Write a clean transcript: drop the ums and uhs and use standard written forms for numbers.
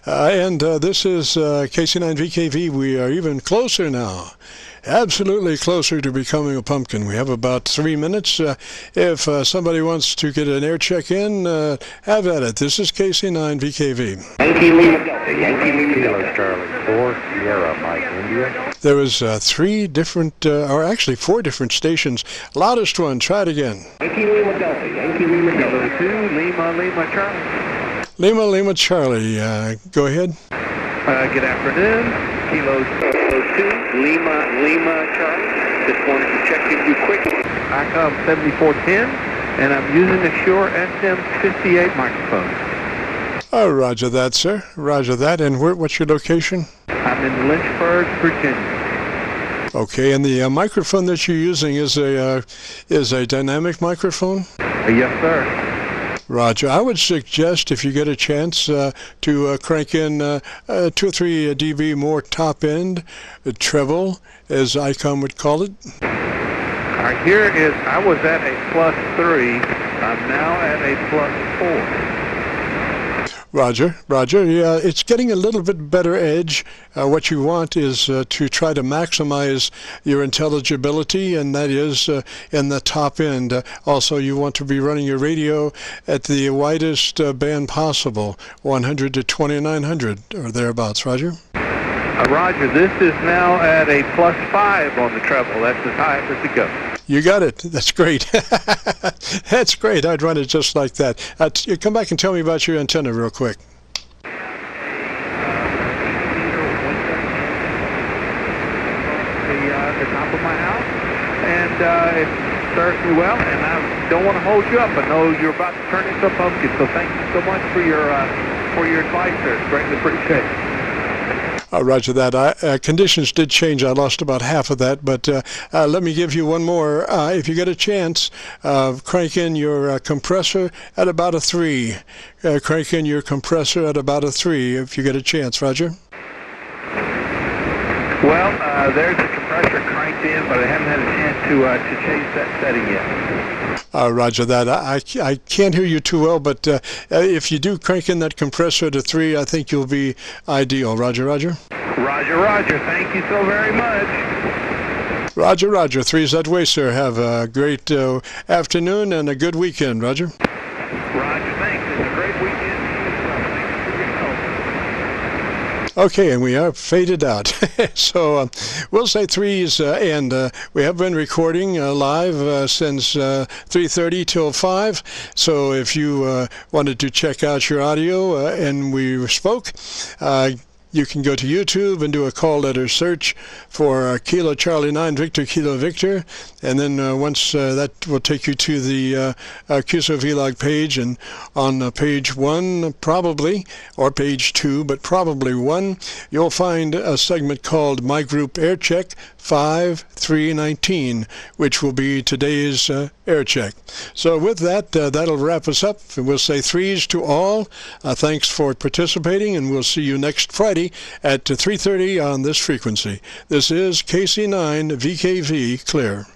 This is KC9VKV. We are even closer now. Absolutely closer to becoming a pumpkin. We have about 3 minutes. If somebody wants to get an air check in, have at it. This is KC9VKV. Yankee Lima Delta, Yankee Lima Delta, Charlie 4 Sierra, Mike India. There was 3 different, or actually 4 different stations. Loudest one, try it again. Yankee Lima Delta, Yankee Lima Delta. 2 Lima Lima Charlie. Lima Lima Charlie, go ahead. Good afternoon. Kilo 2 Lima Lima Charlie. Just wanted to check in you quick. I come 7410, and I'm using the Shure SM58 microphone. Oh, roger that, sir. Roger that. And what's your location? I'm in Lynchburg, Virginia. Okay, and the microphone that you're using is a dynamic microphone? Yes, sir. Roger. I would suggest, if you get a chance, to crank in 2 or 3 dB more top end, treble, as ICOM would call it. All right, here is, I was at a +3. I'm now at a +4. Roger, Roger. Yeah, it's getting a little bit better edge. What you want is to try to maximize your intelligibility, and that is in the top end. Also, you want to be running your radio at the widest band possible, 100 to 2900 or thereabouts. Roger. Roger, this is now at a +5 on the treble. That's as high as it goes. You got it. That's great. That's great. I'd run it just like that. Come back and tell me about your antenna real quick. The top of my house, and it serves me well, and I don't want to hold you up. I know you're about to turn into a pumpkin, so thank you so much for your advice, sir. It's greatly appreciated. Roger that. Conditions did change. I lost about half of that, but let me give you one more. If you get a chance, crank in your compressor at about a 3. Crank in your compressor at about a 3 if you get a chance. Roger. Well, there's the compressor cranked in, but I haven't had a chance to change that setting yet. Roger that. I can't hear you too well, but if you do crank in that compressor to 3, I think you'll be ideal. Roger, Roger. Roger, Roger. Thank you so very much. Roger, Roger. 3's that way, sir. Have a great afternoon and a good weekend. Roger. Roger, thanks. It's a great weekend. Thanks for your help. Okay, and we are faded out. So we'll say 3's, and we have been recording live since 3:30 till 5. So if you wanted to check out your audio and we spoke, you can go to YouTube and do a call letter search for Kilo Charlie 9 Victor Kilo Victor, and then once that will take you to the Qso-Vlog page, and on page 1 probably, or page 2, but probably 1, you'll find a segment called My Group Air Check 5319, which will be today's air check. So with that, that'll wrap us up, and we'll say 3's to all. Thanks for participating, and we'll see you next Friday at 3:30 on this frequency. This is KC9VKV Clear.